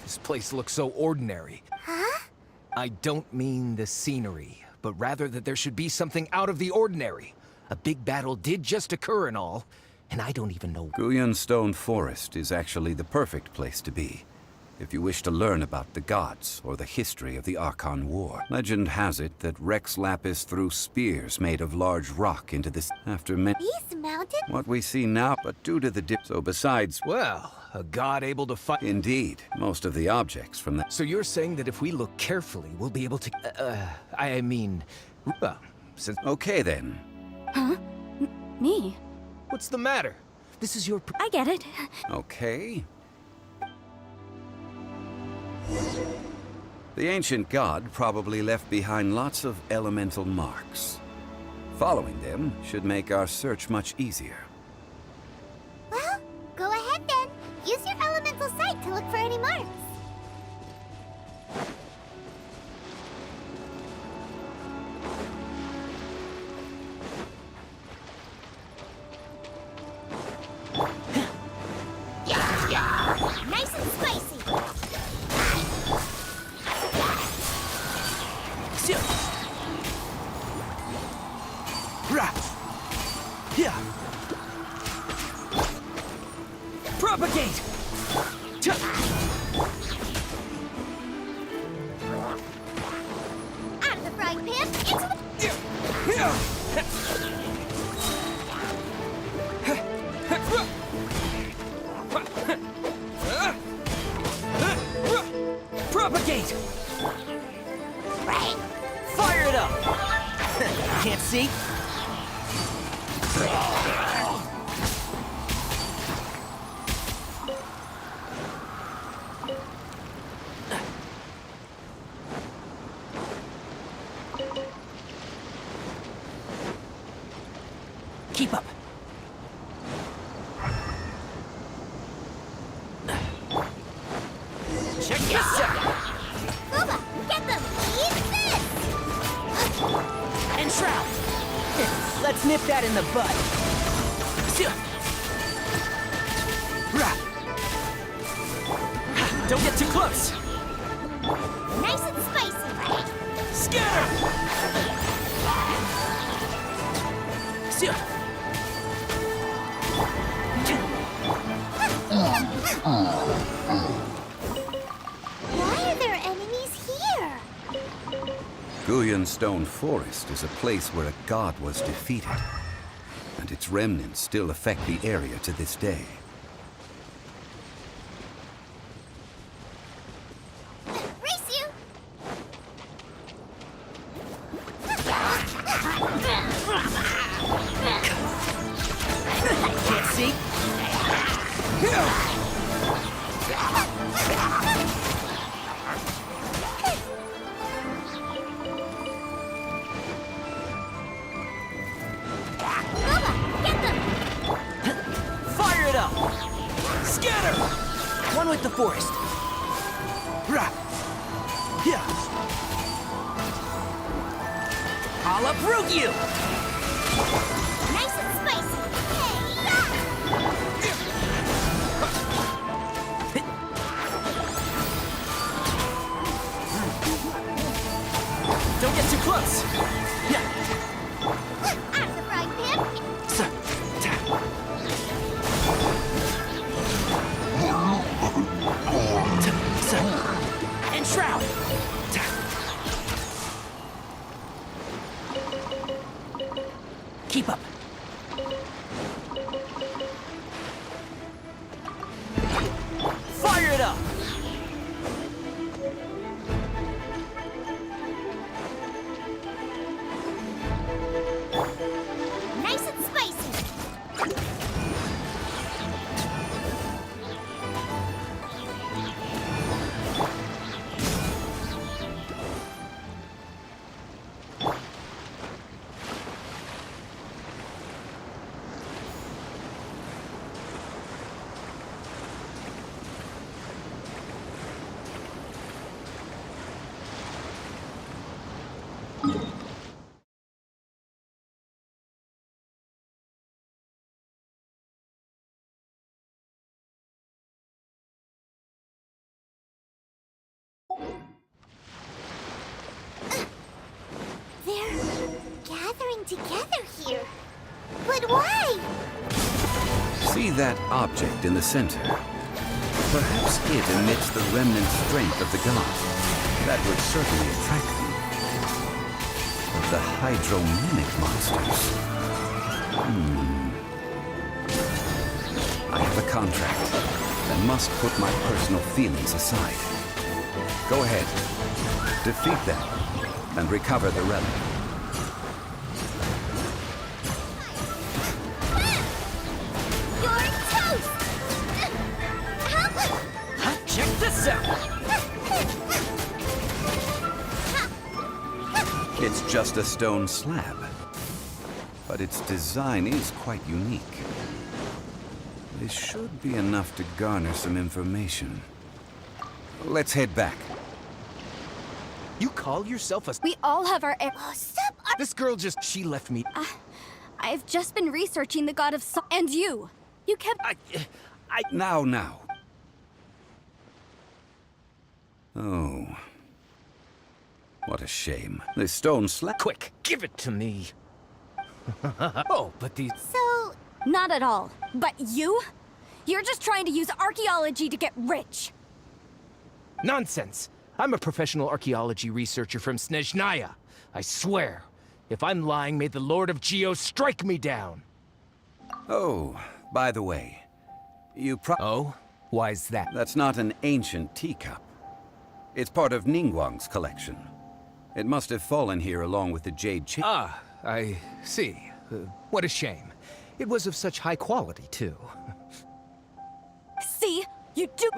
This place looks so ordinary. Huh? I don't mean the scenery, but rather that there should be something out of the ordinary. A big battle did just occur and all, and I don't even know. Guyan Stone Forest is actually the perfect place to be, if you wish to learn about the gods or the history of the Archon War. Legend has it that Rex Lapis threw spears made of large rock into this after These mountains? what we see now, but due to the dip. So besides, Well, a god able to fight. indeed, most of the objects from that. So you're saying that if we look carefully, we'll be able to. I mean, since. Okay then. Huh? Me? What's the matter? This is your. I get it. Okay. The ancient god probably left behind lots of elemental marks. Following them should make our search much easier. Well, go ahead then. Use your elemental sight to look for any marks. Nice and spicy. Propagate! Out of the frying pan, into the... Propagate! Fire it up! Can't see? Keep up. Check this out! Booba, get them! Eat this! And Shroud! Let's nip that in the bud. Don't get too close! Nice and spicy. Scatter! Why are there enemies here? Guyan Stone Forest is a place where a god was defeated, and its remnants still affect the area to this day. Race you! Can't see? Booba, get them! Fire it up! Scatter! One with the forest. I'll uproot you! Nice and spicy. Hey, Don't get too close! out of the frying pan. And Shroud! Keep up. Fire it up! Nice and spicy. together here. But why? See that object in the center? Perhaps it emits the remnant strength of the gods. That would certainly attract them. But the hydromimic monsters... I have a contract and must put my personal feelings aside. Go ahead. Defeat them and recover the relic. You're toast! Check this out! It's just a stone slab, but its design is quite unique. This should be enough to garner some information. Let's head back. You call yourself a... We all have our... Oh, stop! This girl just... She left me... I've just been researching the god of and you. You kept... Now. Oh. What a shame. This stone slab... Quick, give it to me. Oh, but these... So, Not at all. But you? You're just trying to use archaeology to get rich. Nonsense! I'm a professional archaeology researcher from Snezhnaya. I swear, if I'm lying, may the Lord of Geo strike me down. Oh, by the way, Oh? Why's that? That's not an ancient teacup. It's part of Ningguang's collection. It must have fallen here along with the jade chain. Ah, I see. What a shame. It was of such high quality, too. See? You do...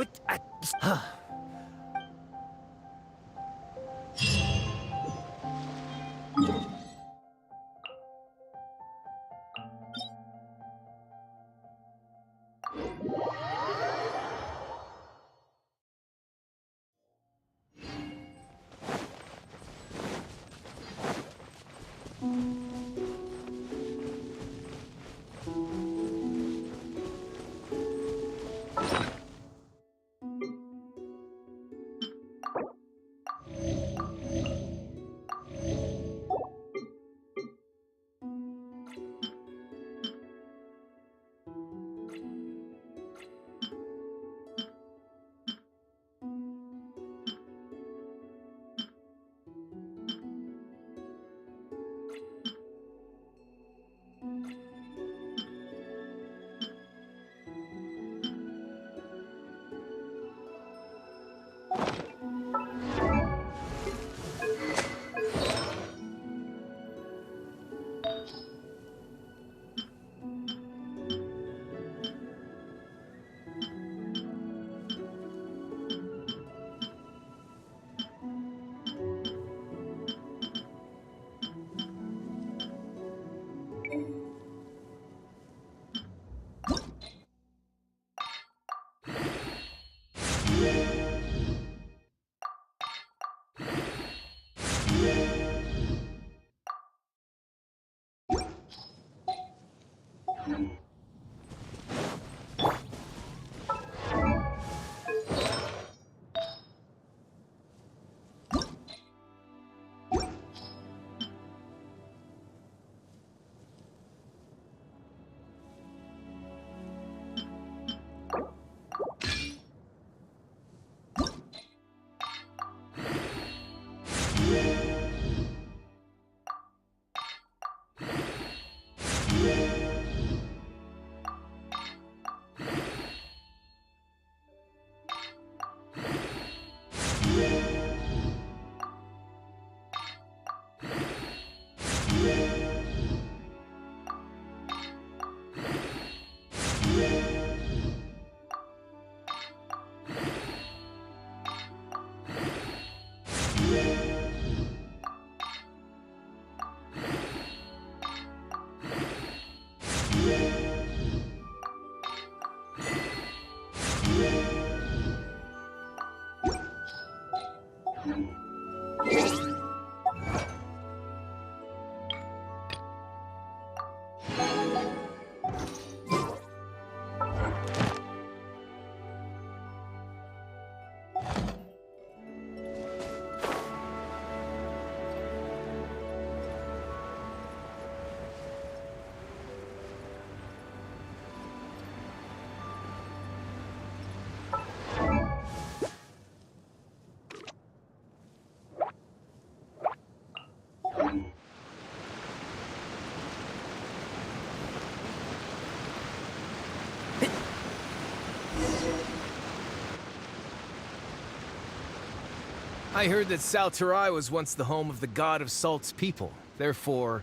I heard that Salterai was once the home of the god of Salt's people. Therefore,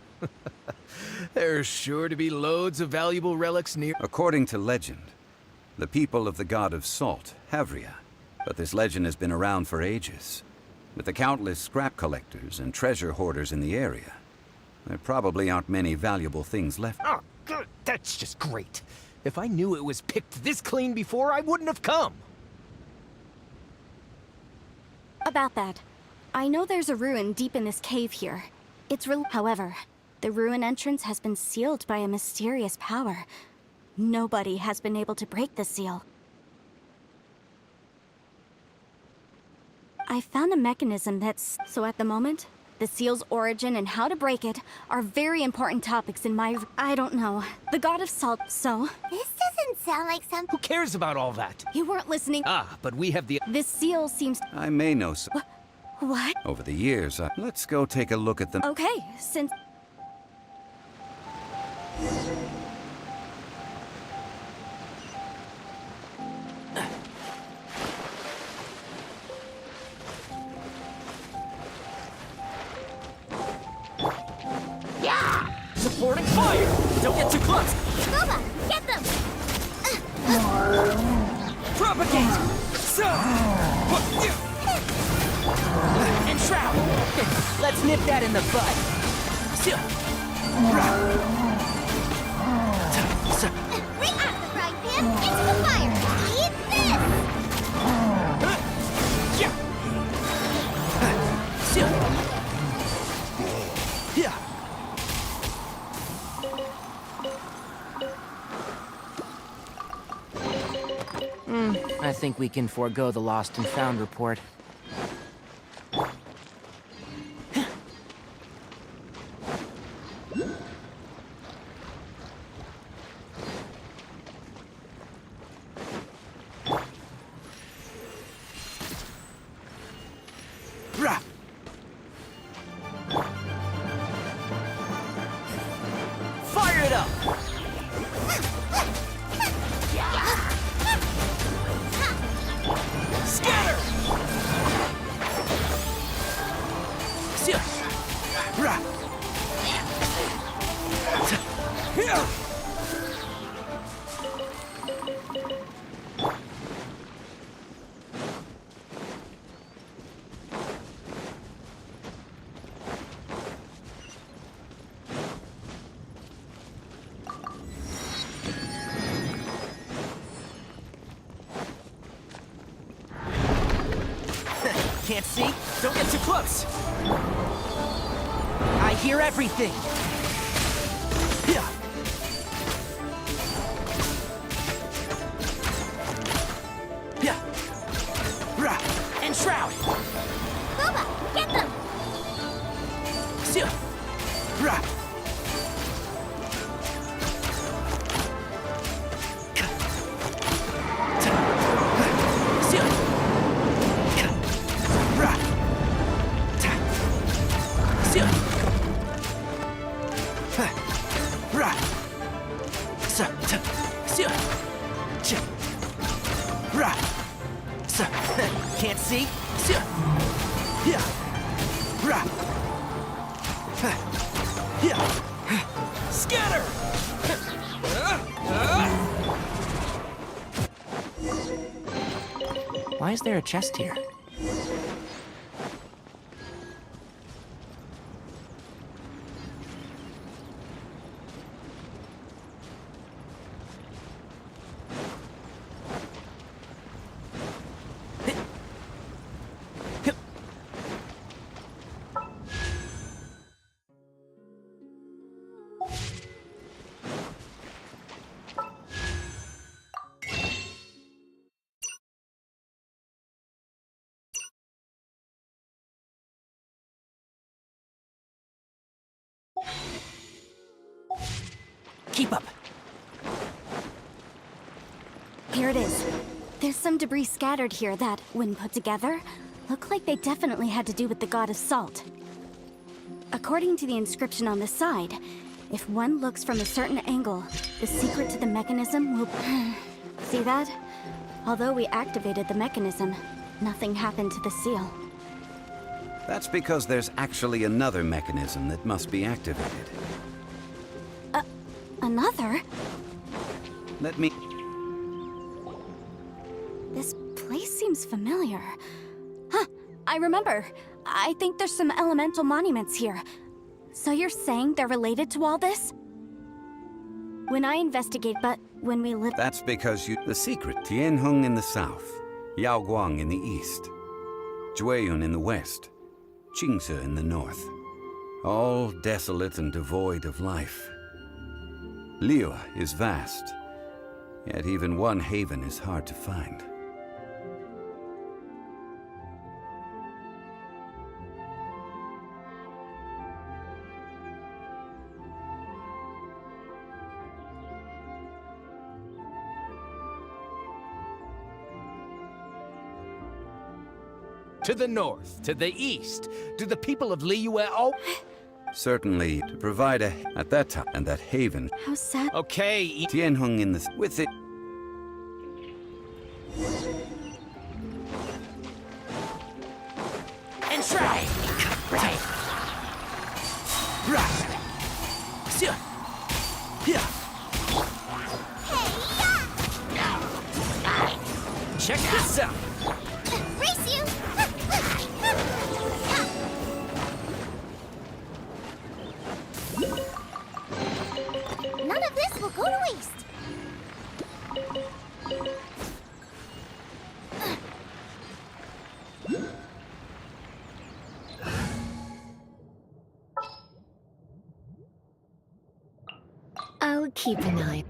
there's sure to be loads of valuable relics near. According to legend, the people of the god of Salt, Havria. But this legend has been around for ages. With the countless scrap collectors and treasure hoarders in the area, there probably aren't many valuable things left. Oh, good. That's just great. If I knew it was picked this clean before, I wouldn't have come. About that, I know there's a ruin deep in this cave here. However, the ruin entrance has been sealed by a mysterious power. Nobody has been able to break the seal. I found a mechanism so at the moment, the seal's origin and how to break it are very important topics in my... I don't know. The god of Salt, so... This doesn't sound like something. Who cares about all that? You weren't listening. Ah, but we have the... This seal seems... I may know some. What? Over the years, let's go take a look at them. Okay, since... Supporting fire! Don't get too close! Boba, get them! Propagate! So! Enshroud! Let's nip that in the bud! Right out of the frying pan, into the fire! Eat this! Yeah! I think we can forego the lost and found report. Fire it up! Scatter! Can't see? Don't get too close! I hear everything! Yeah. Yeah. Rah. Enshroud! Boba, get them! Sia. Rah. Can't see? Scatter! Why is there a chest here? Keep up. Here it is. There's some debris scattered here that, when put together, look like they definitely had to do with the god of Salt. According to the inscription on the side, if one looks from a certain angle, the secret to the mechanism will... See that? Although we activated the mechanism, nothing happened to the seal. That's because there's actually another mechanism that must be activated. Another? Let me... This place seems familiar. Huh, I remember. I think there's some elemental monuments here. So you're saying they're related to all this? When I investigate, but when we live... That's because you... The secret. Tianheng in the south, Yaoguang in the east, Jueyun in the west, Qingce in the north. All desolate and devoid of life. Liyue is vast, yet even one haven is hard to find. To the north, to the east. Do the people of Liyue all... Certainly, to provide a... At that time, and that haven... How sad... Okay, Tianheng in the... With it... and try. Right. Yeah. Check this out. Race you! None of this will go to waste. I'll keep an eye.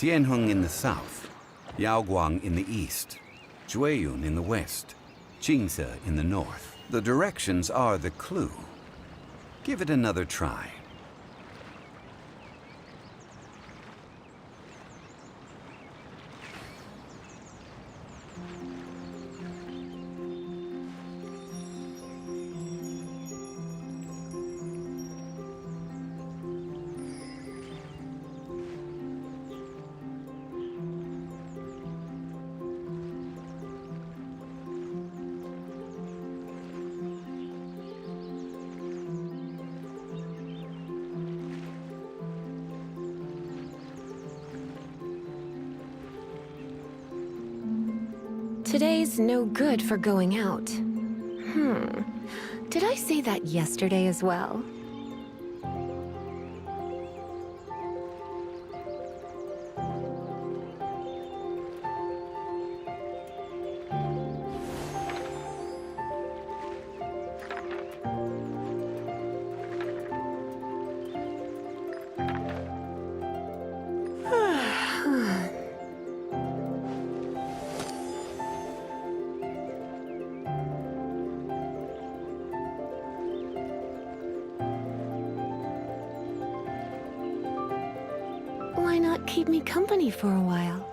Tianheng in the south, Yaoguang in the east, Jueyun in the west, Qingce in the north. The directions are the clue. Give it another try. Today's no good for going out. Did I say that yesterday as well? Why not keep me company for a while?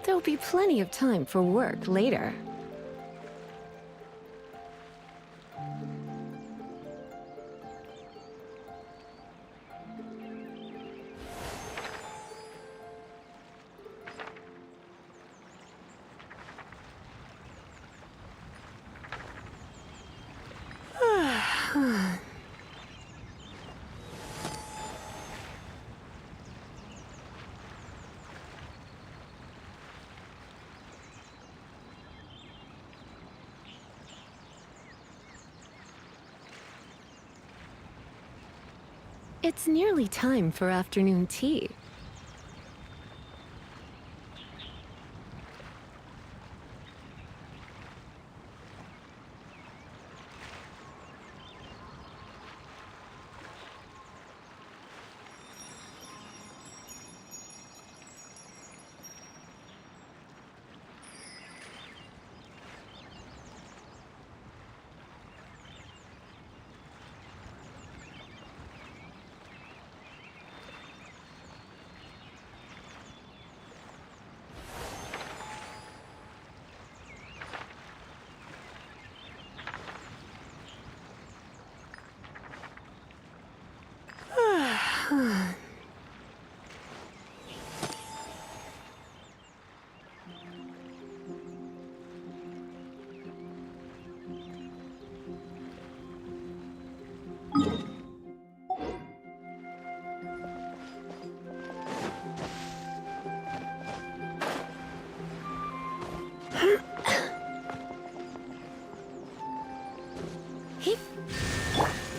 There'll be plenty of time for work later. It's nearly time for afternoon tea.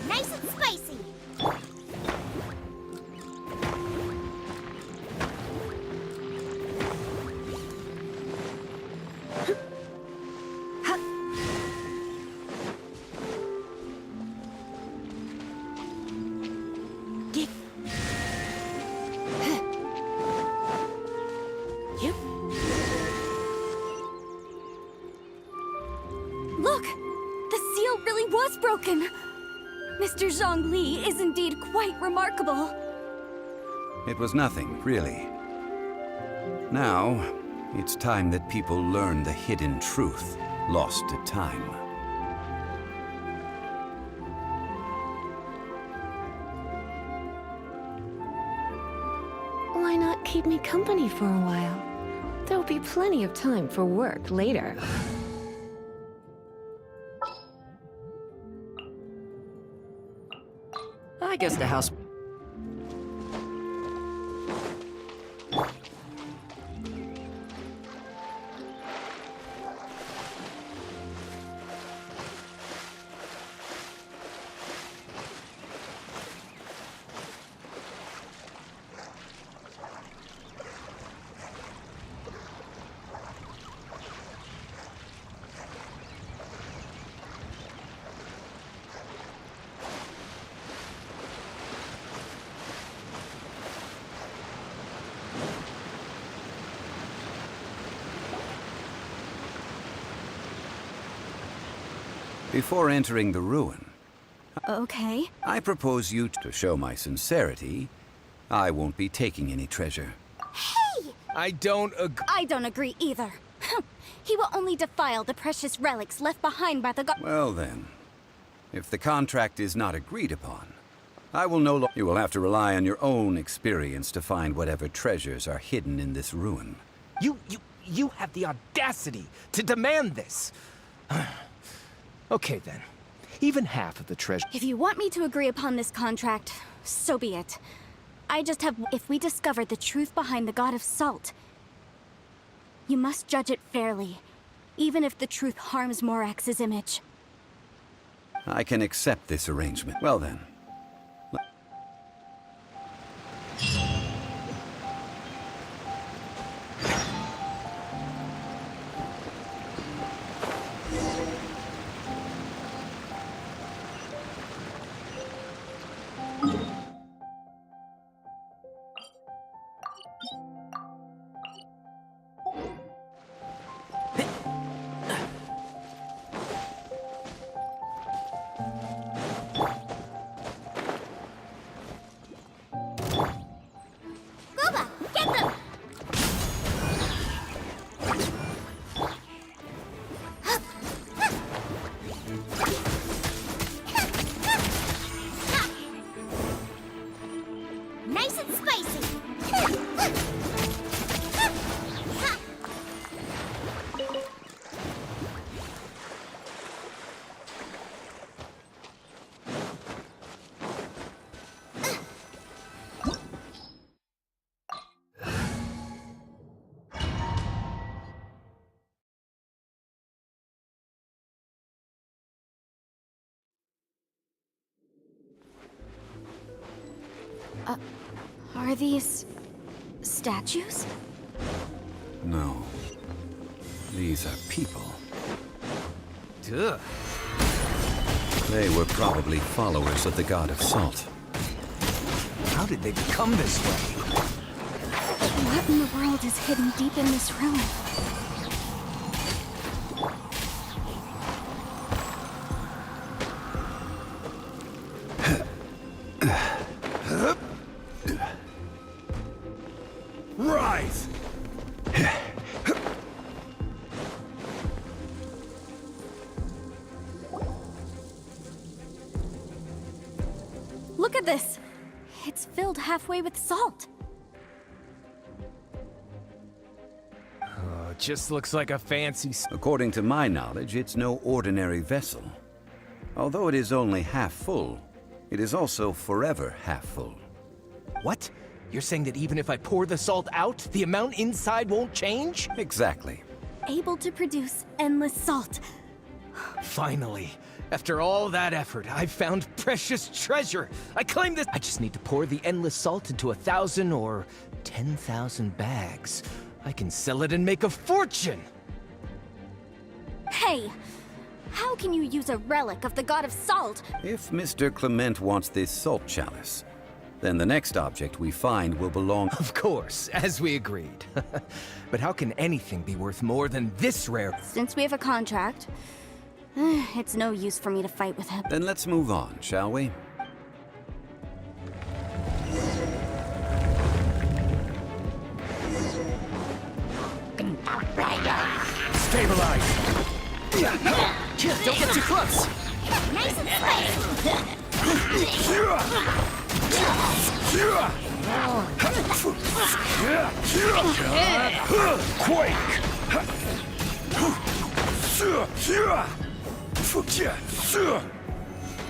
Nice and spicy. Look! The seal really was broken! Mr. Zhongli is indeed quite remarkable. It was nothing, really. Now, it's time that people learn the hidden truth, lost to time. Why not keep me company for a while? There'll be plenty of time for work later. I guess the house... Before entering the ruin, Okay. I propose you to show my sincerity. I won't be taking any treasure. I don't agree. I don't agree either. He will only defile the precious relics left behind by the god. Well then, if the contract is not agreed upon, I will no longer... You will have to rely on your own experience to find whatever treasures are hidden in this ruin. You have the audacity to demand this. Okay then. Even half of the treasure. If you want me to agree upon this contract, so be it. I just have... If we discover the truth behind the god of salt, you must judge it fairly. even if the truth harms Morax's image. I can accept this arrangement. Well then. Gooba, get them! Nice and spicy! Are these statues? No. These are people. Duh. They were probably followers of the god of salt. How did they become this way? What in the world is hidden deep in this ruin? Rise! Look at this! It's filled halfway with salt. Just looks like a fancy According to my knowledge, it's no ordinary vessel. Although it is only half full, it is also forever half full. What? You're saying that even if I pour the salt out, the amount inside won't change? Exactly. Able to produce endless salt. Finally. After all that effort, I've found precious treasure. I claim this. I just need to pour the endless salt into 1,000 or 10,000 bags. I can sell it and make a fortune. Hey! How can you use a relic of the god of salt? If Mr. Clement wants this salt chalice, then the next object we find will belong... Of course, as we agreed. But how can anything be worth more than this rare? Since we have a contract, it's no use for me to fight with him. Then let's move on, shall we? Stabilize! Don't get too close! Nice and spicy!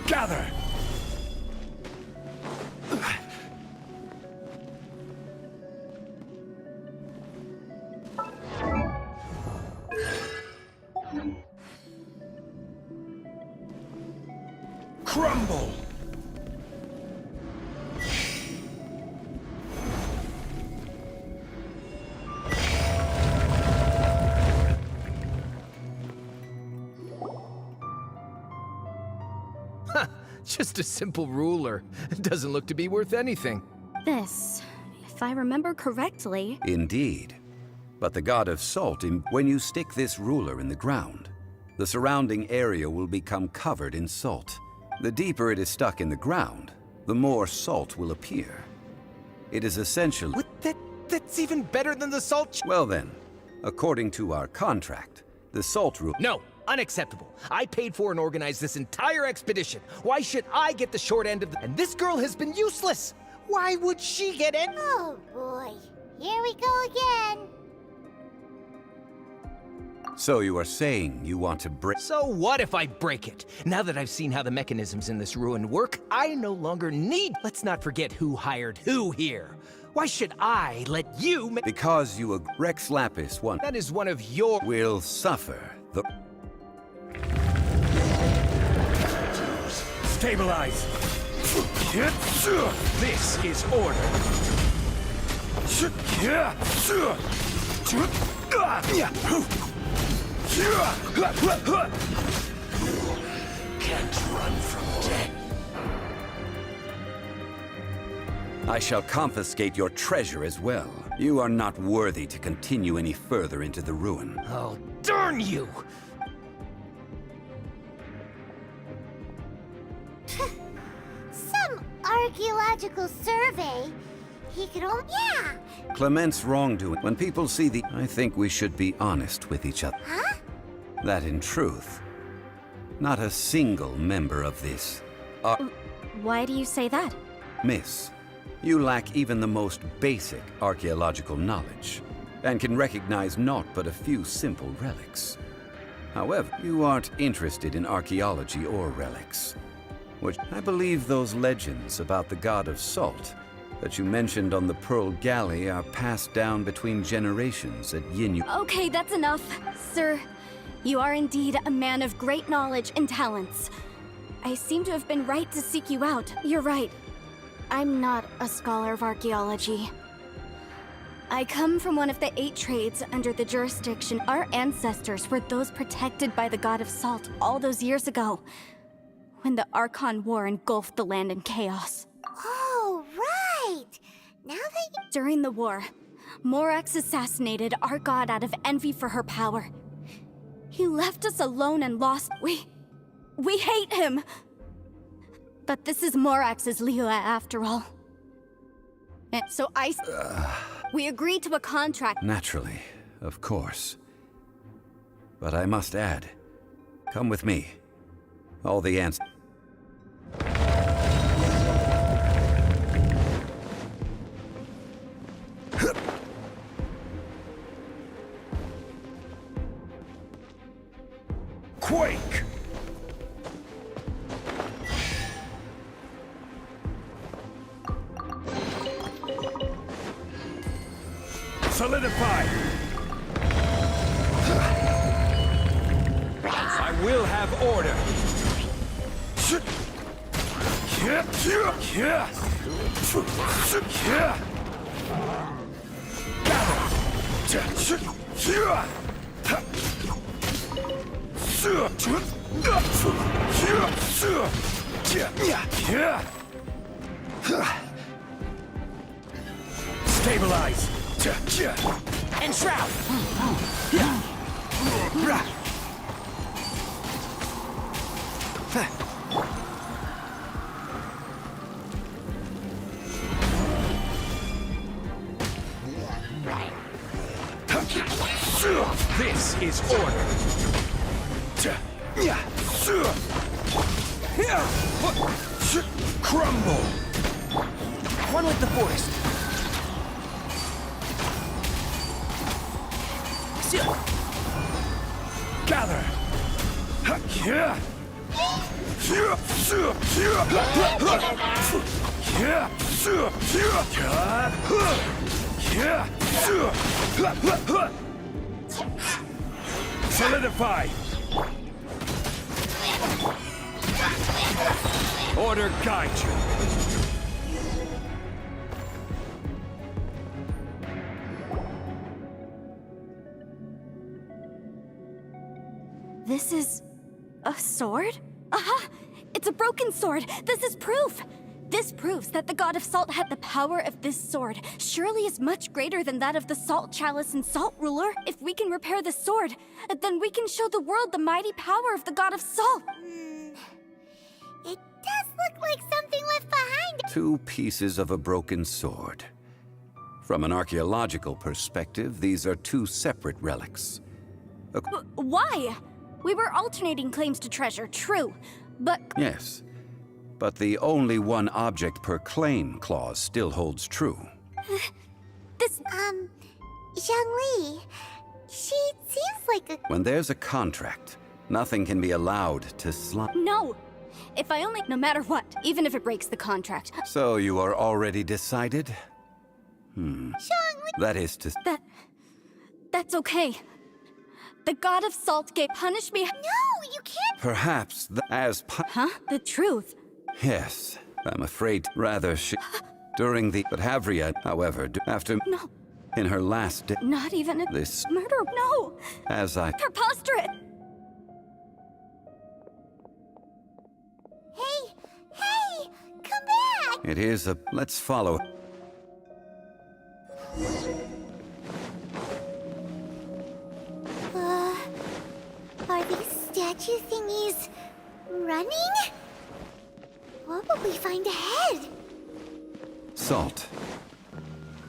Gather! Crumble! Just a simple ruler. It doesn't look to be worth anything. This, if I remember correctly... Indeed. But the god of salt, when you stick this ruler in the ground, the surrounding area will become covered in salt. The deeper it is stuck in the ground, the more salt will appear. It is essential... What? That's even better than the salt... Well then, according to our contract, the salt ruler... No! Unacceptable. I paid for and organized this entire expedition. Why should I get the short end of the... And this girl has been useless! Why would she get in? Oh boy, here we go again. So you are saying you want to break... So what if I break it? Now that I've seen how the mechanisms in this ruin work, I no longer need... Let's not forget who hired who here. Why should I let you... Because you Rex Lapis one... That is one of your... will suffer Stabilize! This is order! Can't run from death. I shall confiscate your treasure as well. You are not worthy to continue any further into the ruin. Oh, darn you! Some archaeological survey. He could only... Yeah! Clement's wrongdoing. When people see the... I think we should be honest with each other. Huh? That in truth, not a single member of this... Why do you say that? Miss, you lack even the most basic archaeological knowledge, and can recognize naught but a few simple relics. However, you aren't interested in archaeology or relics, which I believe those legends about the god of salt that you mentioned on the Pearl Galley are passed down between generations at Yinyu. Okay, that's enough. Sir, you are indeed a man of great knowledge and talents. I seem to have been right to seek you out. You're right. I'm not a scholar of archaeology. I come from one of the 8 trades under the jurisdiction. Our ancestors were those protected by the god of salt all those years ago, when the Archon War engulfed the land in chaos. Oh, right! Now that you... During the war, Morax assassinated our god out of envy for her power. He left us alone and lost. We hate him! But this is Morax's Liyue after all. And so we agreed to a contract. Naturally, of course. But I must add, come with me. All the answers. Quake! Solidify! I will have order! Stabilize! Enshroud! This is order! Crumble! One with the forest! Gather! Solidify! Order guide you! This is a sword? Aha! It's a broken sword! This is proof! This proves that the god of salt had the power of this sword. Surely is much greater than that of the salt chalice and salt ruler. If we can repair the sword, then we can show the world the mighty power of the god of salt. It does look like something left behind. 2 pieces of a broken sword. From an archaeological perspective, these are 2 separate relics. Why? We were alternating claims to treasure, true, but... Yes, but the only one object per claim clause still holds true. This... Zhangli, she seems like a... When there's a contract, nothing can be allowed to slide. No! If I only... No matter what, even if it breaks the contract. So you are already decided? Zhangli... That is to... That's okay. The god of salt gave punish me... No, you can't... Perhaps as Huh? The truth. Yes, I'm afraid rather during the... But Havria, however, after... No. In her last day... Not even a... This... Murder? No! As I... Preposterous! Hey! Hey! Come back! It is a... Let's follow. Are these statue thingies running? What will we find ahead? Salt.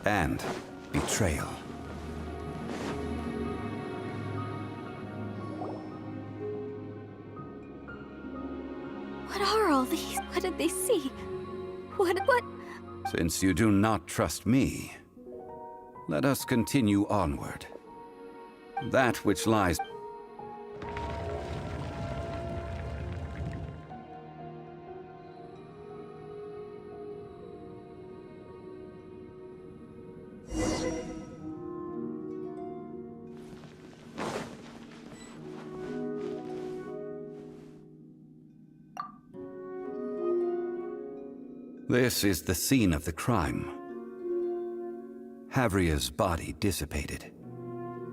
And betrayal. What are all these? What did they see? What? Since you do not trust me, let us continue onward. That which lies... This is the scene of the crime. Havria's body dissipated,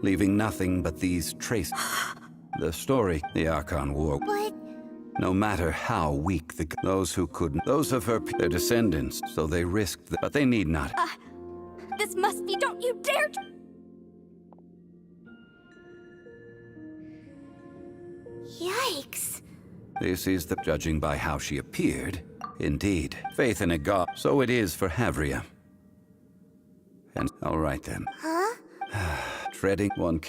leaving nothing but these traces. The story, the Archon War. But... No matter how weak those who couldn't, those of their descendants, so they risked but they need not. This must be... Don't you dare... Yikes. This is the judging by how she appeared. Indeed, faith in a god. So it is for Havria. And all right then. Huh? Treading one.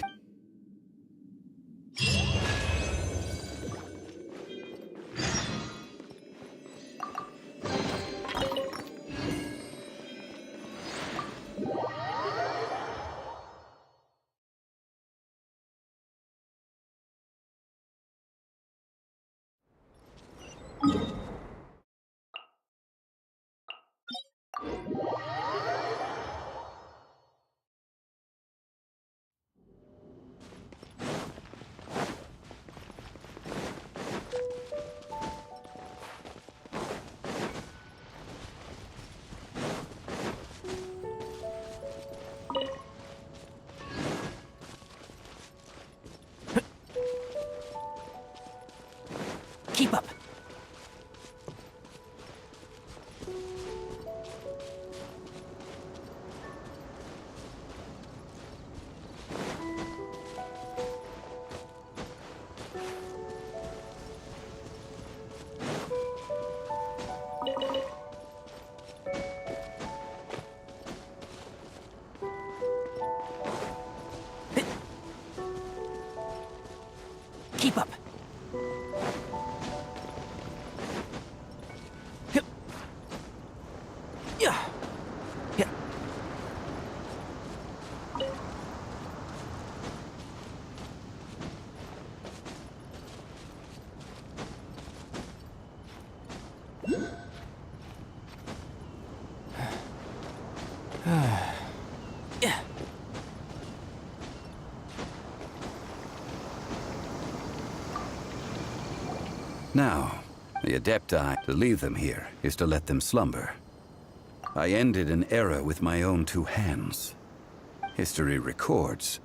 Keep up. Keep up. Yeah. Yeah. Yeah. Now, the Adepti, to leave them here is to let them slumber. I ended an era with my own two hands. History records,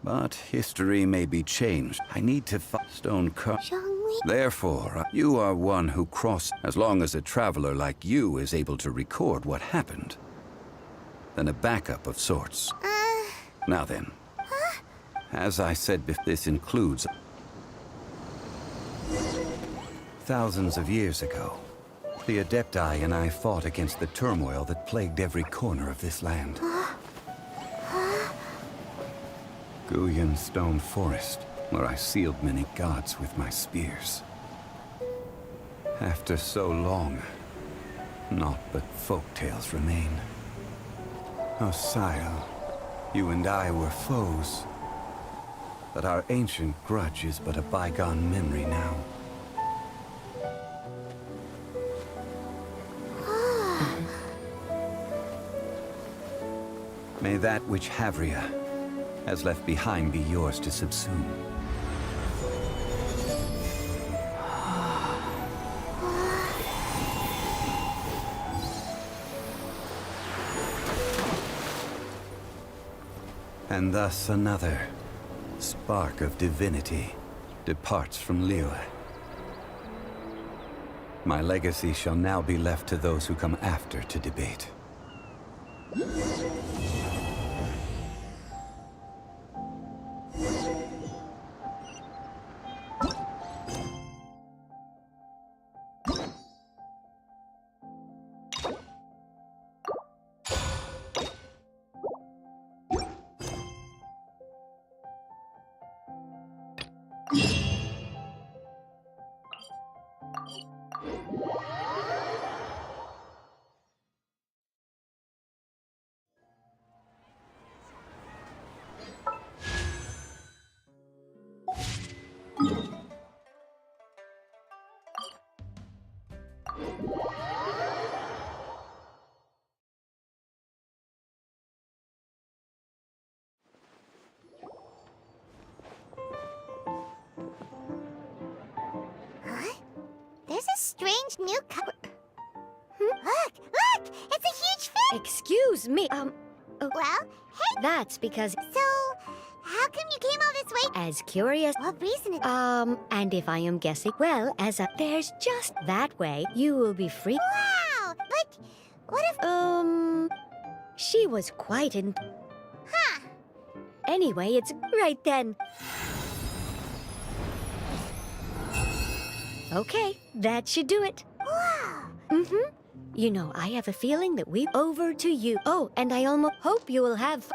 but history may be changed. I need to find stone cut. Zhongli? Therefore, you are one who crossed. As long as a traveler like you is able to record what happened, then a backup of sorts. Now then, as I said, this includes thousands of years ago. The Adepti and I fought against the turmoil that plagued every corner of this land. Guyan Stone Forest, where I sealed many gods with my spears. After so long, naught but folk tales remain. Oh, Sile, you and I were foes, but our ancient grudge is but a bygone memory now. May that which Havria has left behind be yours to subsume. And thus another spark of divinity departs from Liyue. My legacy shall now be left to those who come after to debate. There's a strange new cover. Look! It's a huge fish! Excuse me, Well, hey, that's because so how come you came all this way? as curious. What reason is And if I am guessing, well, there's just that way, you will be free. Wow! But what if... She was quite in... Huh. Anyway, it's right then. Okay, that should do it. Wow! You know, I have a feeling that over to you. Oh, and I almost hope you will have...